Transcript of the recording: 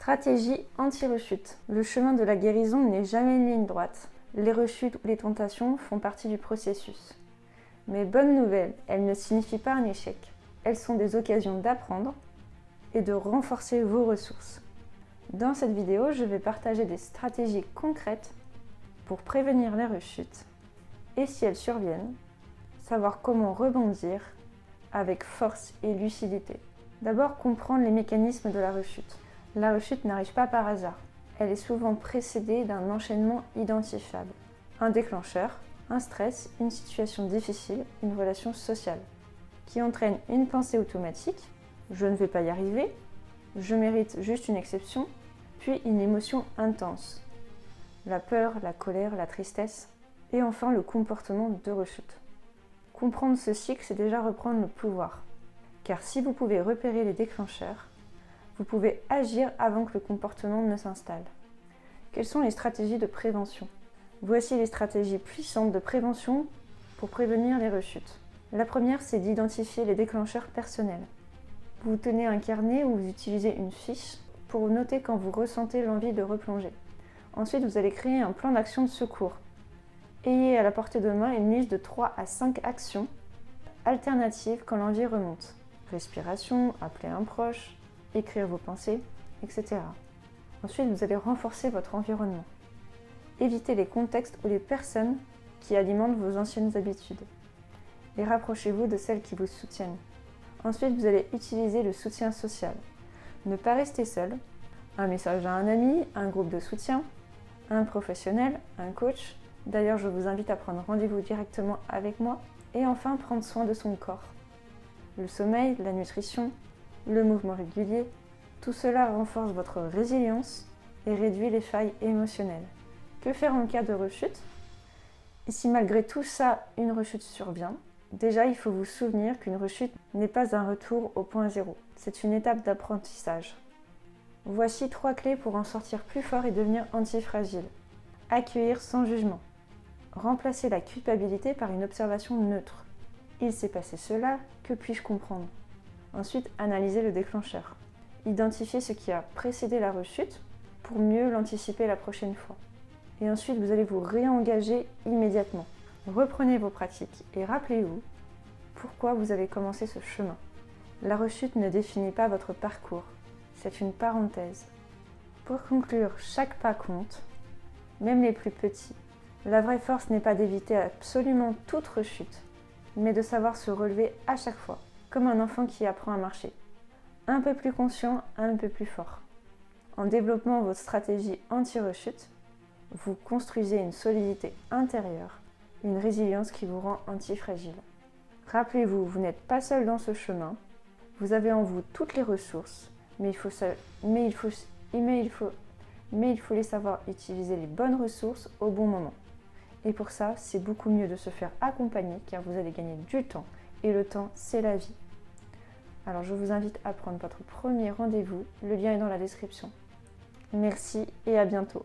Stratégie anti-rechute. Le chemin de la guérison n'est jamais une ligne droite. Les rechutes ou les tentations font partie du processus. Mais bonne nouvelle, elles ne signifient pas un échec. Elles sont des occasions d'apprendre et de renforcer vos ressources. Dans cette vidéo, je vais partager des stratégies concrètes pour prévenir les rechutes et si elles surviennent, savoir comment rebondir avec force et lucidité. D'abord, comprendre les mécanismes de la rechute. La rechute n'arrive pas par hasard. Elle est souvent précédée d'un enchaînement identifiable. Un déclencheur, un stress, une situation difficile, une relation sociale, qui entraîne une pensée automatique, je ne vais pas y arriver, je mérite juste une exception, puis une émotion intense, la peur, la colère, la tristesse, et enfin le comportement de rechute. Comprendre ce cycle, c'est déjà reprendre le pouvoir, car si vous pouvez repérer les déclencheurs, vous pouvez agir avant que le comportement ne s'installe. Quelles sont les stratégies de prévention ? Voici les stratégies puissantes de prévention pour prévenir les rechutes. La première, c'est d'identifier les déclencheurs personnels. Vous tenez un carnet ou vous utilisez une fiche pour noter quand vous ressentez l'envie de replonger. Ensuite, vous allez créer un plan d'action de secours. Ayez à la portée de main une liste de 3 à 5 actions alternatives quand l'envie remonte. Respiration, appeler un proche, écrire vos pensées, etc. Ensuite, vous allez renforcer votre environnement. Évitez les contextes ou les personnes qui alimentent vos anciennes habitudes. Et rapprochez-vous de celles qui vous soutiennent. Ensuite, vous allez utiliser le soutien social. Ne pas rester seul. Un message à un ami, un groupe de soutien, un professionnel, un coach. D'ailleurs, je vous invite à prendre rendez-vous directement avec moi. Et enfin, prendre soin de son corps. Le sommeil, la nutrition, le mouvement régulier, tout cela renforce votre résilience et réduit les failles émotionnelles. Que faire en cas de rechute ? Et si malgré tout ça, une rechute survient, déjà il faut vous souvenir qu'une rechute n'est pas un retour au point zéro. C'est une étape d'apprentissage. Voici 3 clés pour en sortir plus fort et devenir antifragile. Accueillir sans jugement. Remplacer la culpabilité par une observation neutre. Il s'est passé cela, que puis-je comprendre ? Ensuite, analyser le déclencheur. Identifier ce qui a précédé la rechute pour mieux l'anticiper la prochaine fois. Et ensuite, vous allez vous réengager immédiatement. Reprenez vos pratiques et rappelez-vous pourquoi vous avez commencé ce chemin. La rechute ne définit pas votre parcours, c'est une parenthèse. Pour conclure, chaque pas compte, même les plus petits. La vraie force n'est pas d'éviter absolument toute rechute, mais de savoir se relever à chaque fois, comme un enfant qui apprend à marcher. Un peu plus conscient, un peu plus fort. En développant votre stratégie anti-rechute, vous construisez une solidité intérieure, une résilience qui vous rend antifragile. Rappelez-vous, vous n'êtes pas seul dans ce chemin, vous avez en vous toutes les ressources, mais il faut les savoir utiliser les bonnes ressources au bon moment. Et pour ça, c'est beaucoup mieux de se faire accompagner car vous allez gagner du temps et le temps, c'est la vie. Alors je vous invite à prendre votre premier rendez-vous, le lien est dans la description. Merci et à bientôt.